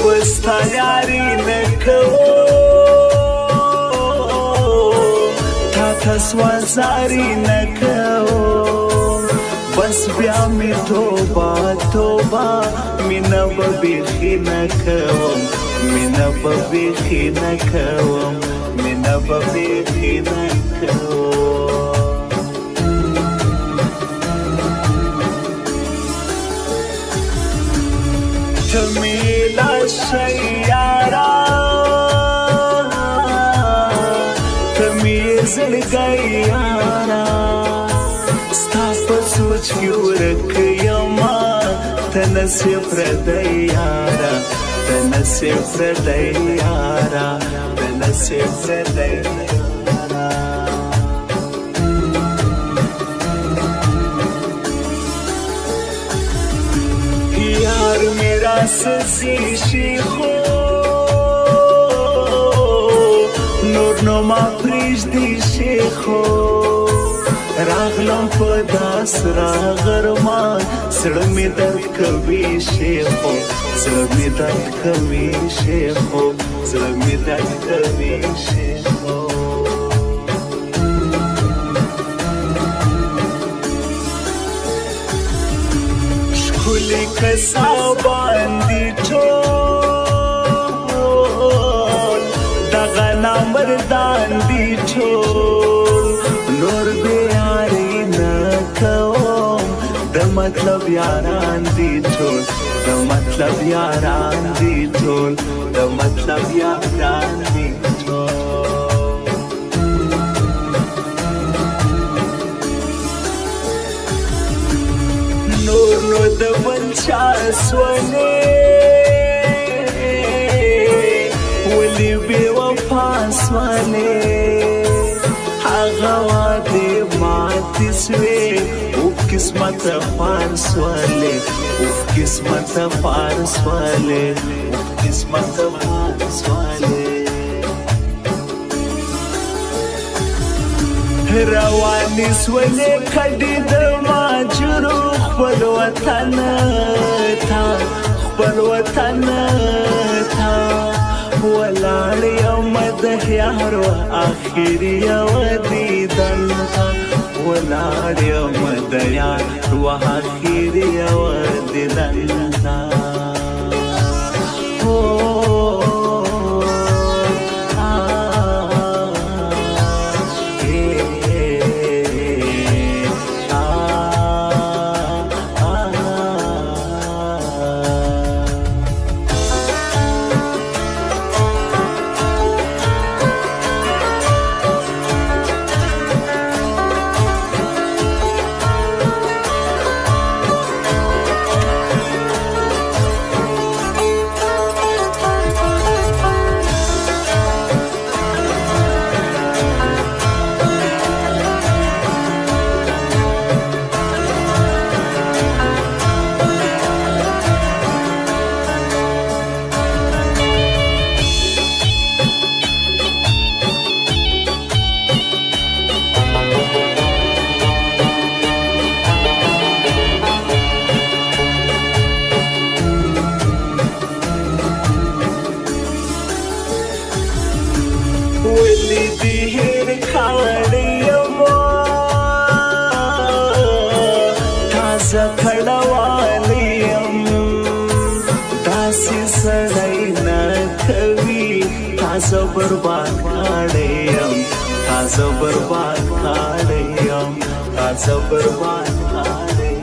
بستا یاری نکو تا تسوازاری نکو بس بیا می توبه توبه مینا ببیخی نکوم مینا ببیخی نکوم مینا ببیخی نکوم تمیلا شیارا تمی زلگیارا ستا په سوچ کې ورک یما تنسی پردی یارا تنسی پردی یارا تنسی پردی یارا یار میرا سسی شیخو نور نو ما پریږدي شیخو راغلم په داس راغرما زړه مې درد کوي شیخو زړه مې درد کوي شیخو زړه مې درد کوي شیخو ښکلي کسا باندې ټول دغه نامردان دي ټول نور بیاری نکوم د مطلب یاران دی ټول د مطلب یاران دی ټول د مطلب یاران دی ټول نور نو د بل چا سولې ولې بې وفا سولې غوادي ماتي سوي اوف قسمت فارس والے اوف قسمت فارس والے اوف قسمت فارس والے رواني سولې کډي د ماجرو خپل وطن تا خپل وطن تا ولاړ یم د یارو اخري یو دیدن ولاړ یم د یارو اخري یو دیدن ولی دی هیر کاړیم تازه کړوالیم داسې سړی نه کوي تازه برباد کړیم تازه برباد کړیم تازه برباد کړیم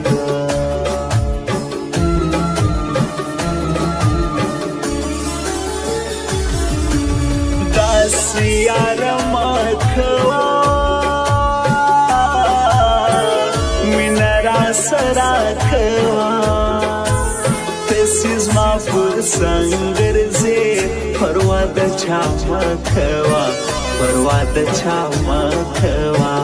یاره مکوا مینا را سره کوا تسیز ما پر سنگرزی پروا د چا مکوا پروا د چا مکوا